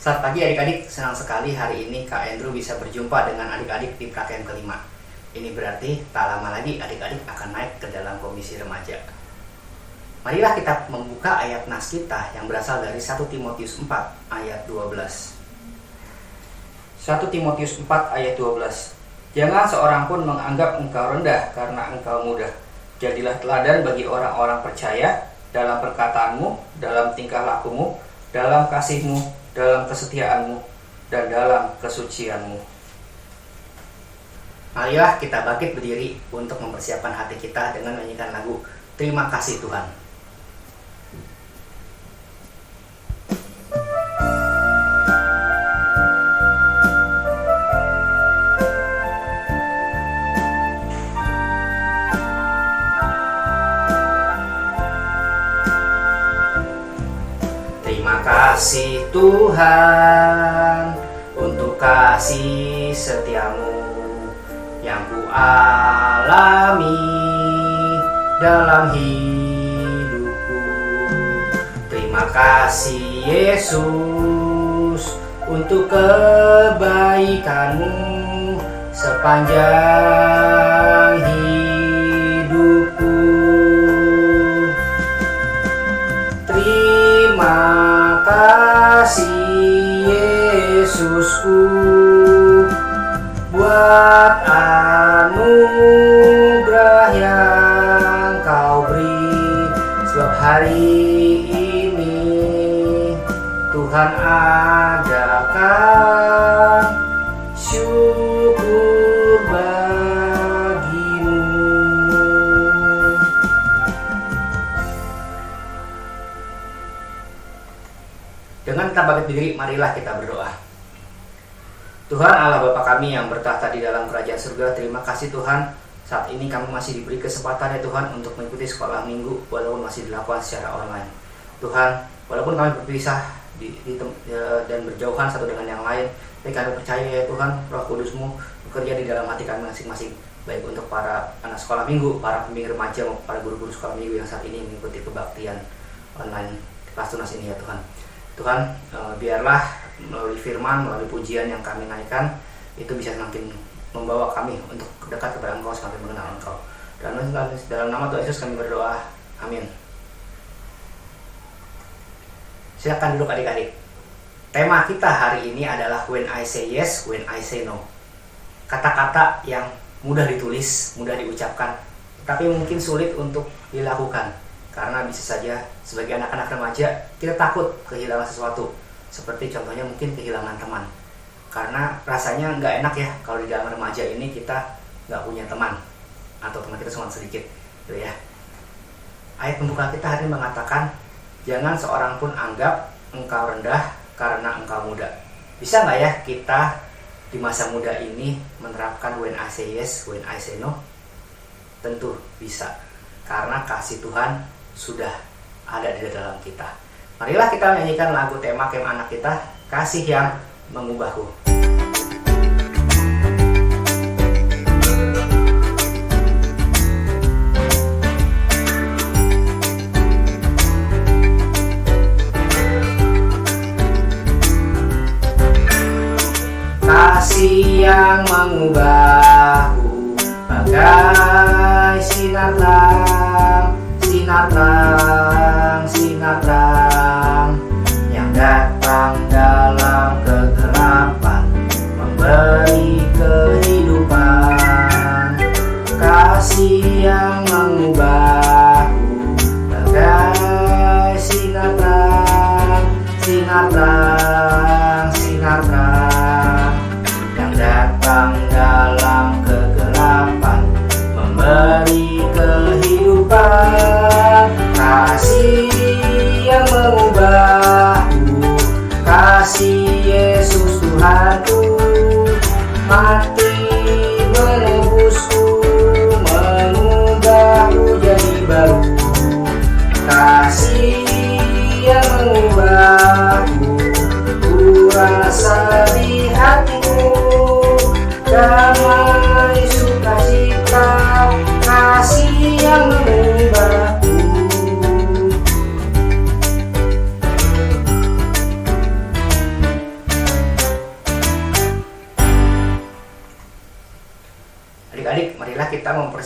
Selamat pagi adik-adik, senang sekali hari ini Kak Andrew bisa berjumpa dengan adik-adik di praktikum kelima. Ini berarti tak lama lagi adik-adik akan naik ke dalam komisi remaja. Marilah kita membuka ayat nas kita yang berasal dari 1 Timotius 4 ayat 12. 1 Timotius 4 ayat 12. Jangan seorang pun menganggap engkau rendah karena engkau mudah. Jadilah teladan bagi orang-orang percaya dalam perkataanmu, dalam tingkah lakumu, dalam kasihmu, dalam kesetiaanmu, dan dalam kesucianmu. Marilah kita bangkit berdiri untuk mempersiapkan hati kita dengan menyanyikan lagu Terima Kasih Tuhan. Terima kasih Tuhan untuk kasih setiamu yang ku alami dalam hidupku. Terima kasih Yesus untuk kebaikanmu sepanjang hidupku. Terima kasih Yesusku buat anugerah yang kau beri, sebab hari ini Tuhan adakan syukur bagimu. Dengan kita bangkit berdiri, marilah kita berdoa. Tuhan Allah Bapa kami yang bertahta di dalam kerajaan surga, terima kasih Tuhan. Saat ini kami masih diberi kesempatan ya Tuhan untuk mengikuti sekolah minggu walaupun masih dilakukan secara online. Tuhan, walaupun kami berpisah dan berjauhan satu dengan yang lain, tapi kami percaya ya Tuhan, Roh Kudus-Mu bekerja di dalam hati kami masing-masing, baik untuk para anak sekolah minggu, para pembimbing remaja, maupun para guru-guru sekolah minggu yang saat ini mengikuti kebaktian online kelas tunas ini ya Tuhan. Tuhan, biarlah melalui firman, melalui pujian yang kami naikkan, itu bisa semakin membawa kami untuk dekat kepada Engkau, semakin mengenal Engkau. Dan dalam nama Tuhan Yesus kami berdoa, amin. Silakan duduk adik-adik. Tema kita hari ini adalah When I Say Yes, When I Say No. Kata-kata yang mudah ditulis, mudah diucapkan, tapi mungkin sulit untuk dilakukan. Karena bisa saja sebagai anak-anak remaja kita takut kehilangan sesuatu. Seperti contohnya mungkin kehilangan teman. Karena rasanya nggak enak ya kalau di dalam remaja ini kita nggak punya teman. Atau teman kita cuma sedikit gitu ya. Ayat pembuka kita hari ini mengatakan, jangan seorang pun anggap engkau rendah karena engkau muda. Bisa nggak ya kita di masa muda ini menerapkan when I say yes, when I say no? Tentu bisa. Karena kasih Tuhan sudah ada di dalam kita. Marilah kita menyanyikan lagu tema kem anak kita, Kasih yang Mengubahku. Kasih yang mengubahku bagai sinar terang, sinar terang, sinar terang yang datang dalam kegelapan, memberi kehidupan. Kasih yang mengubahku bagai sinar terang, sinar terang, sinar terang yang datang dalam kegelapan, memberi kehidupan. Kasih yang mengubahku, kasih Yesus Tuhanku, mati menebusku, mengubahku jadi baru. Kasih yang mengubahku,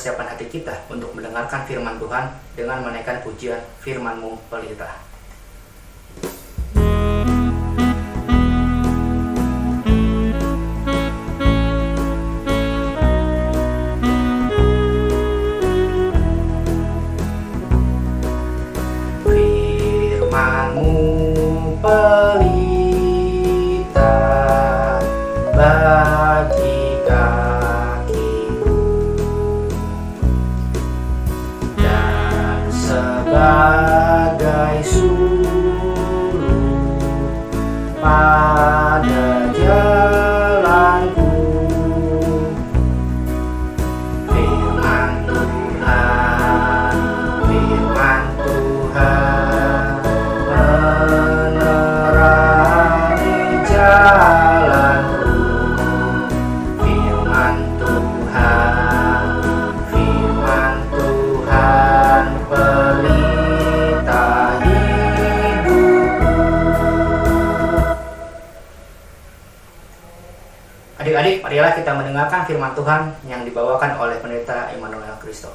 mempersiapkan hati kita untuk mendengarkan firman Tuhan dengan menaikkan pujian firman-Mu pelita. Firman-Mu pelita bagi kakiku dan sebagai suluh pada jalanku. Firman Tuhan, firman Tuhan menerangi jalanku. Firman Tuhan, firman Tuhan pelita hidupku. Adik-adik, marilah kita mendengarkan firman Tuhan yang dibawakan oleh Pendeta Immanuel Kristo.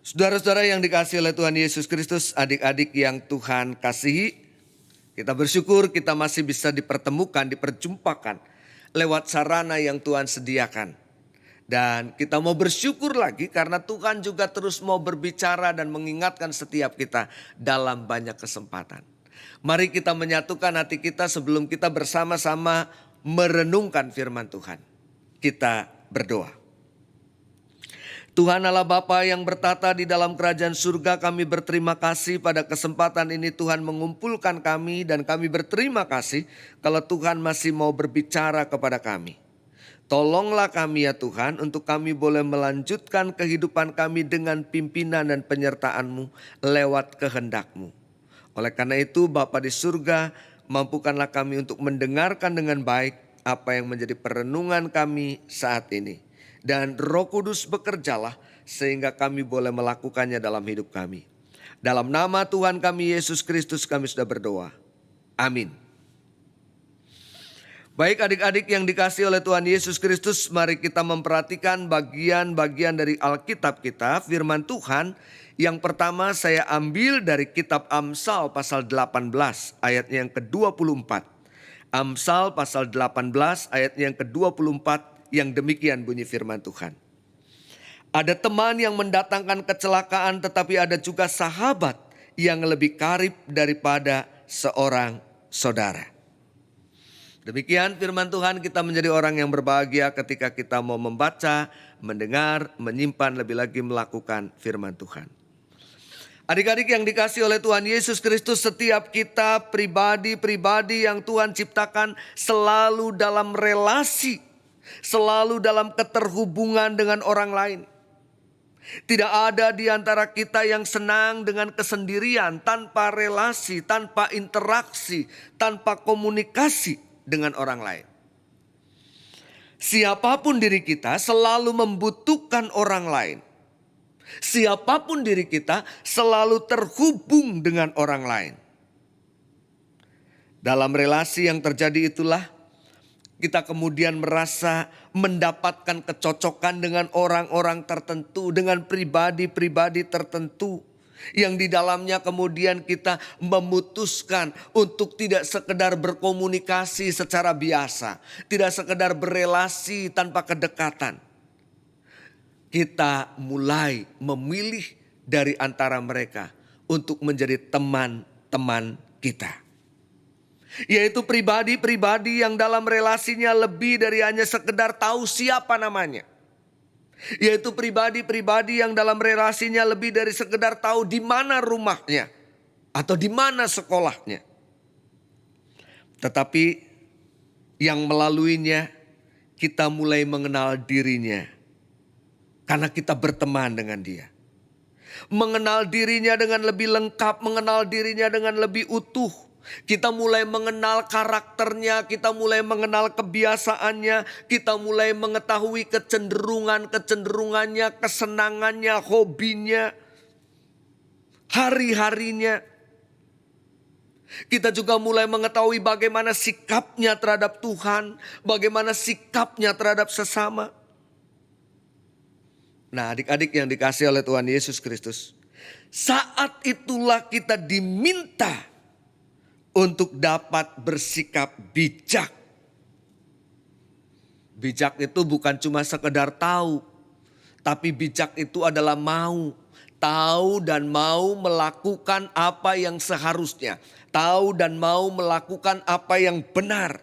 Saudara-saudara yang dikasihi oleh Tuhan Yesus Kristus, adik-adik yang Tuhan kasihi, kita bersyukur kita masih bisa dipertemukan, diperjumpakan lewat sarana yang Tuhan sediakan. Dan kita mau bersyukur lagi karena Tuhan juga terus mau berbicara dan mengingatkan setiap kita dalam banyak kesempatan. Mari kita menyatukan hati kita sebelum kita bersama-sama merenungkan firman Tuhan. Kita berdoa. Tuhan Allah Bapa yang bertata di dalam kerajaan surga, kami berterima kasih pada kesempatan ini Tuhan mengumpulkan kami, dan kami berterima kasih kalau Tuhan masih mau berbicara kepada kami. Tolonglah kami ya Tuhan untuk kami boleh melanjutkan kehidupan kami dengan pimpinan dan penyertaan-Mu lewat kehendak-Mu. Oleh karena itu Bapa di surga, mampukanlah kami untuk mendengarkan dengan baik apa yang menjadi perenungan kami saat ini. Dan Roh Kudus bekerjalah sehingga kami boleh melakukannya dalam hidup kami. Dalam nama Tuhan kami Yesus Kristus kami sudah berdoa. Amin. Baik adik-adik yang dikasihi oleh Tuhan Yesus Kristus, mari kita memperhatikan bagian-bagian dari Alkitab kita, firman Tuhan. Yang pertama saya ambil dari kitab Amsal pasal 18 ayatnya yang ke-24. Amsal pasal 18 ayatnya yang ke-24. Yang demikian bunyi firman Tuhan. Ada teman yang mendatangkan kecelakaan, tetapi ada juga sahabat yang lebih karib daripada seorang saudara. Demikian firman Tuhan, kita menjadi orang yang berbahagia ketika kita mau membaca, mendengar, menyimpan, lebih lagi melakukan firman Tuhan. Adik-adik yang dikasihi oleh Tuhan Yesus Kristus, setiap kita pribadi-pribadi yang Tuhan ciptakan selalu dalam relasi, selalu dalam keterhubungan dengan orang lain. Tidak ada di antara kita yang senang dengan kesendirian, tanpa relasi, tanpa interaksi, tanpa komunikasi dengan orang lain. Siapapun diri kita selalu membutuhkan orang lain. Siapapun diri kita selalu terhubung dengan orang lain. Dalam relasi yang terjadi itulah kita kemudian merasa mendapatkan kecocokan dengan orang-orang tertentu, dengan pribadi-pribadi tertentu. Yang di dalamnya kemudian kita memutuskan untuk tidak sekedar berkomunikasi secara biasa. Tidak sekedar berelasi tanpa kedekatan. Kita mulai memilih dari antara mereka untuk menjadi teman-teman kita. Yaitu pribadi-pribadi yang dalam relasinya lebih dari hanya sekedar tahu siapa namanya. Yaitu pribadi-pribadi yang dalam relasinya lebih dari sekedar tahu di mana rumahnya atau di mana sekolahnya. Tetapi yang melaluinya kita mulai mengenal dirinya karena kita berteman dengan dia. Mengenal dirinya dengan lebih lengkap, mengenal dirinya dengan lebih utuh. Kita mulai mengenal karakternya, kita mulai mengenal kebiasaannya, kita mulai mengetahui kecenderungannya, kesenangannya, hobinya. hari-harinya. Kita juga mulai mengetahui bagaimana sikapnya terhadap Tuhan, bagaimana sikapnya terhadap sesama. Nah, adik-adik yang dikasihi oleh Tuhan Yesus Kristus, saat itulah kita diminta untuk dapat bersikap bijak. Bijak itu bukan cuma sekedar tahu, tapi bijak itu adalah mau. Tahu dan mau melakukan apa yang seharusnya. Tahu dan mau melakukan apa yang benar.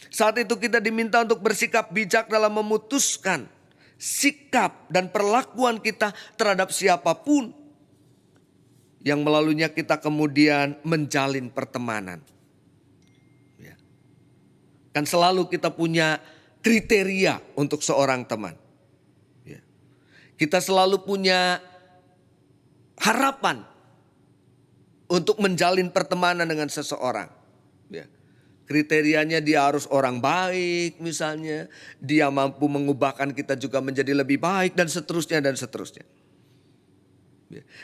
Saat itu kita diminta untuk bersikap bijak dalam memutuskan sikap dan perlakuan kita terhadap siapapun. Yang melaluinya kita kemudian menjalin pertemanan. Kan selalu kita punya kriteria untuk seorang teman. Kita selalu punya harapan untuk menjalin pertemanan dengan seseorang. Kriterianya dia harus orang baik misalnya. Dia mampu mengubahkan kita juga menjadi lebih baik dan seterusnya dan seterusnya.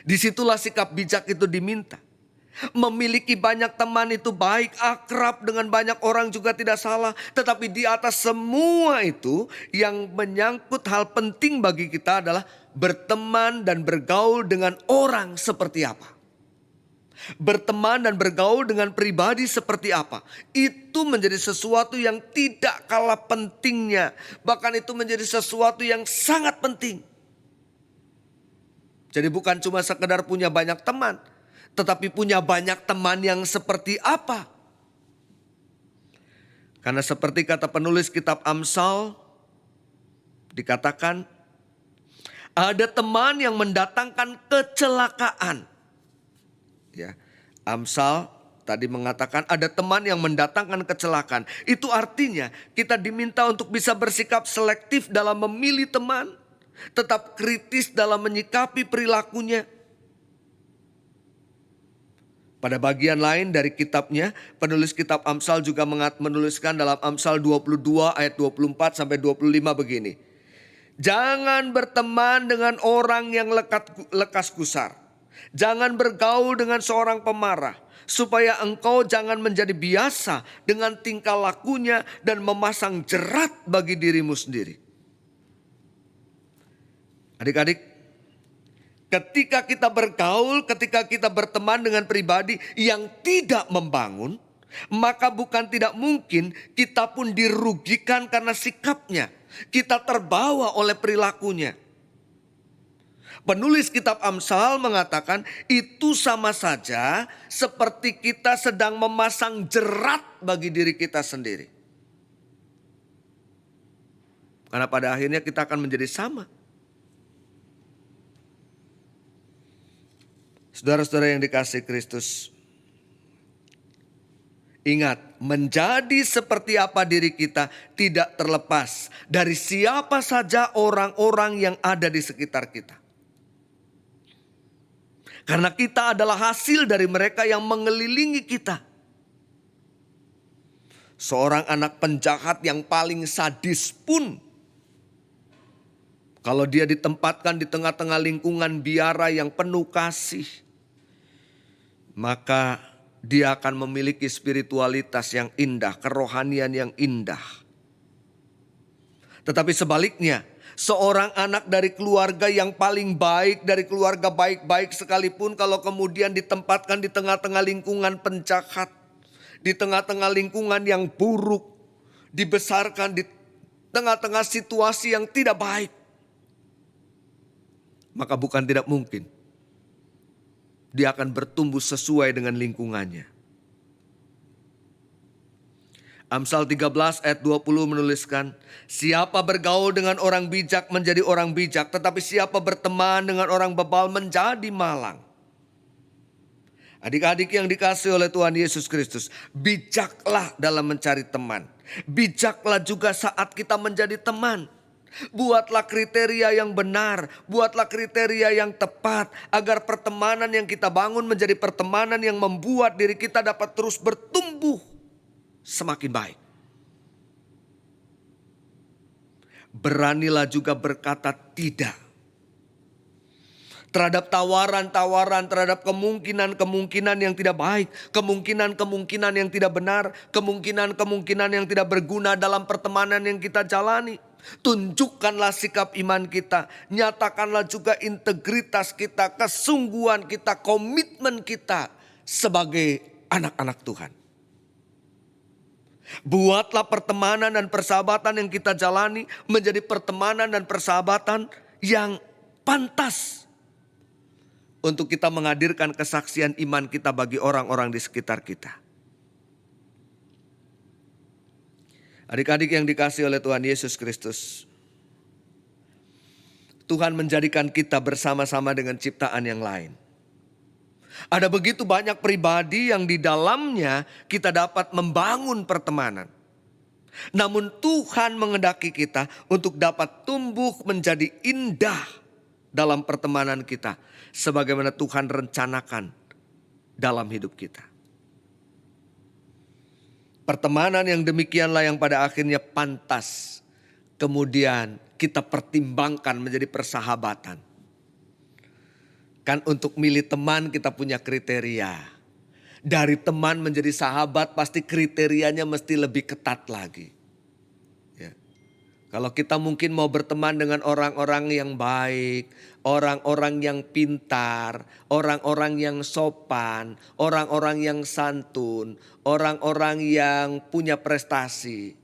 Disitulah sikap bijak itu diminta. Memiliki banyak teman itu baik, akrab dengan banyak orang juga tidak salah. Tetapi di atas semua itu yang menyangkut hal penting bagi kita adalah berteman dan bergaul dengan orang seperti apa. Berteman dan bergaul dengan pribadi seperti apa. Itu menjadi sesuatu yang tidak kalah pentingnya. Bahkan itu menjadi sesuatu yang sangat penting. Jadi bukan cuma sekedar punya banyak teman, tetapi punya banyak teman yang seperti apa? Karena seperti kata penulis kitab Amsal, dikatakan ada teman yang mendatangkan kecelakaan. Ya, Amsal tadi mengatakan ada teman yang mendatangkan kecelakaan. Itu artinya kita diminta untuk bisa bersikap selektif dalam memilih teman, tetap kritis dalam menyikapi perilakunya. Pada bagian lain dari kitabnya, penulis kitab Amsal juga menuliskan dalam Amsal 22 ayat 24 sampai 25 begini. Jangan berteman dengan orang yang lekas gusar. Jangan bergaul dengan seorang pemarah. Supaya engkau jangan menjadi biasa dengan tingkah lakunya dan memasang jerat bagi dirimu sendiri. Adik-adik, ketika kita bergaul, ketika kita berteman dengan pribadi yang tidak membangun, maka bukan tidak mungkin kita pun dirugikan karena sikapnya. Kita terbawa oleh perilakunya. Penulis kitab Amsal mengatakan itu sama saja seperti kita sedang memasang jerat bagi diri kita sendiri. Karena pada akhirnya kita akan menjadi sama. Saudara-saudara yang dikasihi Kristus, ingat, menjadi seperti apa diri kita tidak terlepas dari siapa saja orang-orang yang ada di sekitar kita. Karena kita adalah hasil dari mereka yang mengelilingi kita. Seorang anak penjahat yang paling sadis pun, kalau dia ditempatkan di tengah-tengah lingkungan biara yang penuh kasih, maka dia akan memiliki spiritualitas yang indah, kerohanian yang indah. Tetapi sebaliknya, seorang anak dari keluarga yang paling baik, dari keluarga baik-baik sekalipun, kalau kemudian ditempatkan di tengah-tengah lingkungan penjahat, di tengah-tengah lingkungan yang buruk, dibesarkan di tengah-tengah situasi yang tidak baik, maka bukan tidak mungkin dia akan bertumbuh sesuai dengan lingkungannya. Amsal 13 ayat 20 menuliskan, siapa bergaul dengan orang bijak menjadi orang bijak, tetapi siapa berteman dengan orang bebal menjadi malang. Adik-adik yang dikasihi oleh Tuhan Yesus Kristus, bijaklah dalam mencari teman. Bijaklah juga saat kita menjadi teman. Buatlah kriteria yang benar, buatlah kriteria yang tepat agar pertemanan yang kita bangun menjadi pertemanan yang membuat diri kita dapat terus bertumbuh semakin baik. Beranilah juga berkata tidak. terhadap tawaran-tawaran, terhadap kemungkinan-kemungkinan yang tidak baik, kemungkinan-kemungkinan yang tidak benar, kemungkinan-kemungkinan yang tidak berguna dalam pertemanan yang kita jalani. Tunjukkanlah sikap iman kita, nyatakanlah juga integritas kita, kesungguhan kita, komitmen kita sebagai anak-anak Tuhan. Buatlah pertemanan dan persahabatan yang kita jalani menjadi pertemanan dan persahabatan yang pantas untuk kita menghadirkan kesaksian iman kita bagi orang-orang di sekitar kita. Adik-adik yang dikasihi oleh Tuhan Yesus Kristus, Tuhan menjadikan kita bersama-sama dengan ciptaan yang lain. Ada begitu banyak pribadi yang di dalamnya kita dapat membangun pertemanan. Namun Tuhan menghendaki kita untuk dapat tumbuh menjadi indah dalam pertemanan kita, sebagaimana Tuhan rencanakan dalam hidup kita. Pertemanan yang demikianlah yang pada akhirnya pantas kemudian kita pertimbangkan menjadi persahabatan. Kan untuk milih teman kita punya kriteria. Dari teman menjadi sahabat pasti kriterianya mesti lebih ketat lagi. Kalau kita mungkin mau berteman dengan orang-orang yang baik, orang-orang yang pintar, orang-orang yang sopan, orang-orang yang santun, orang-orang yang punya prestasi.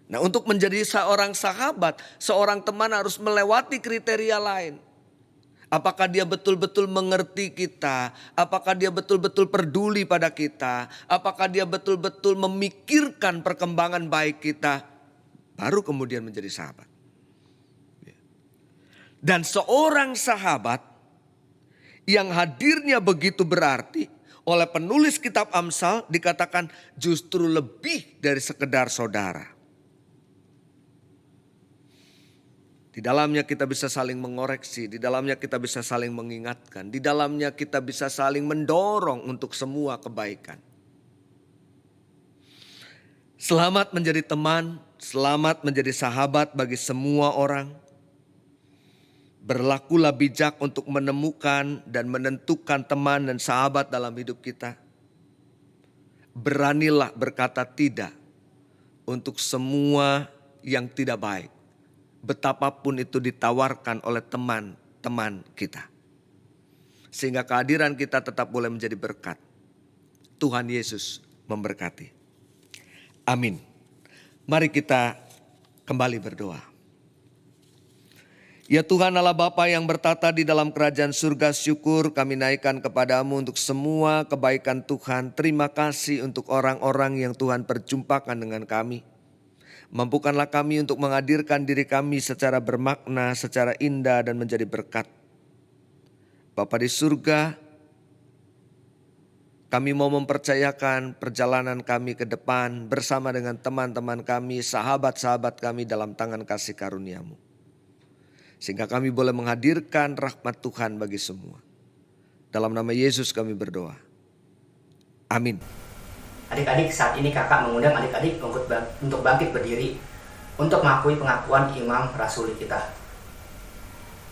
Nah, untuk menjadi seorang sahabat, seorang teman harus melewati kriteria lain. Apakah dia betul-betul mengerti kita? Apakah dia betul-betul peduli pada kita? Apakah dia betul-betul memikirkan perkembangan baik kita? Baru kemudian menjadi sahabat. Dan seorang sahabat yang hadirnya begitu berarti oleh penulis kitab Amsal dikatakan justru lebih dari sekedar saudara. Di dalamnya kita bisa saling mengoreksi, di dalamnya kita bisa saling mengingatkan, di dalamnya kita bisa saling mendorong untuk semua kebaikan. Selamat menjadi teman, selamat menjadi sahabat bagi semua orang. Berlakulah bijak untuk menemukan dan menentukan teman dan sahabat dalam hidup kita. Beranilah berkata tidak untuk semua yang tidak baik, betapapun itu ditawarkan oleh teman-teman kita. Sehingga kehadiran kita tetap boleh menjadi berkat. Tuhan Yesus memberkati. Amin. Mari kita kembali berdoa. Ya Tuhan Allah Bapa yang bertata di dalam kerajaan surga, syukur kami naikkan kepadamu untuk semua kebaikan Tuhan. Terima kasih untuk orang-orang yang Tuhan perjumpakan dengan kami. Mampukanlah kami untuk menghadirkan diri kami secara bermakna, secara indah dan menjadi berkat. Bapa di surga, kami mau mempercayakan perjalanan kami ke depan bersama dengan teman-teman kami, sahabat-sahabat kami dalam tangan kasih karunia-Mu. Sehingga kami boleh menghadirkan rahmat Tuhan bagi semua. Dalam nama Yesus kami berdoa. Amin. Adik-adik, saat ini kakak mengundang adik-adik untuk bangkit berdiri untuk mengakui pengakuan imam rasuli kita.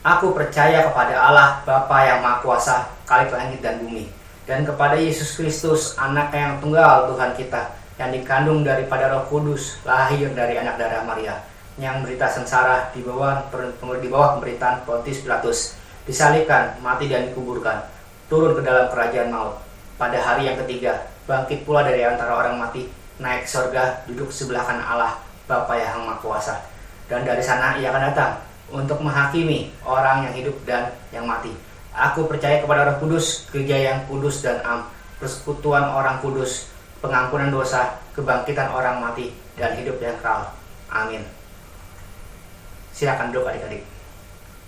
Aku percaya kepada Allah Bapa yang Maha Kuasa, Khalik langit dan bumi. Dan kepada Yesus Kristus, anak yang tunggal Tuhan kita, yang dikandung daripada Roh Kudus, lahir dari anak darah Maria, yang menderita sengsara di bawah pemerintahan Pontius Pilatus, disalibkan, mati dan dikuburkan, turun ke dalam kerajaan maut. Pada hari yang ketiga, bangkit pula dari antara orang mati, naik ke surga, duduk sebelah kanan Allah, Bapa yang Maha Kuasa. Dan dari sana ia akan datang untuk menghakimi orang yang hidup dan yang mati. Aku percaya kepada Roh Kudus, gereja yang kudus dan am, persekutuan orang kudus, pengampunan dosa, kebangkitan orang mati, dan hidup yang kekal. Amin. Silakan duduk adik-adik.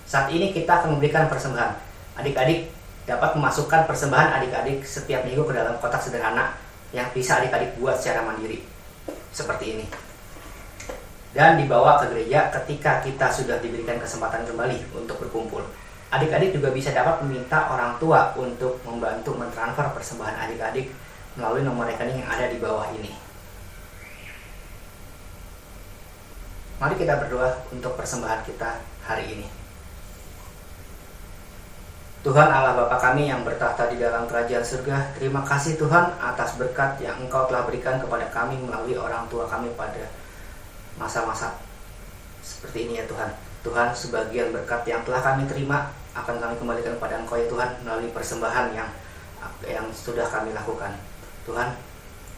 Saat ini kita akan memberikan persembahan. Adik-adik dapat memasukkan persembahan adik-adik setiap minggu ke dalam kotak sederhana yang bisa adik-adik buat secara mandiri. Seperti ini. Dan dibawa ke gereja ketika kita sudah diberikan kesempatan kembali untuk berkumpul. Adik-adik juga bisa dapat meminta orang tua untuk membantu mentransfer persembahan adik-adik melalui nomor rekening yang ada di bawah ini. Mari kita berdoa untuk persembahan kita hari ini. Tuhan Allah Bapa kami yang bertahta di dalam kerajaan surga, terima kasih Tuhan atas berkat yang Engkau telah berikan kepada kami melalui orang tua kami pada masa-masa seperti ini ya Tuhan. Tuhan, sebagian berkat yang telah kami terima akan kami kembalikan kepada Engkau ya Tuhan melalui persembahan yang sudah kami lakukan. Tuhan,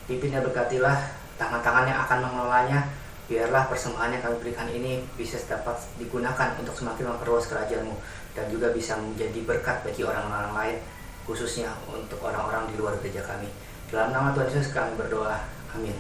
pimpin dan berkatilah tangan-tangan yang akan mengelolanya. Biarlah persembahan yang kami berikan ini bisa dapat digunakan untuk semakin memperluas kerajaan-Mu dan juga bisa menjadi berkat bagi orang-orang lain, khususnya untuk orang-orang di luar gereja kami. Dalam nama Tuhan Yesus kami berdoa. Amin.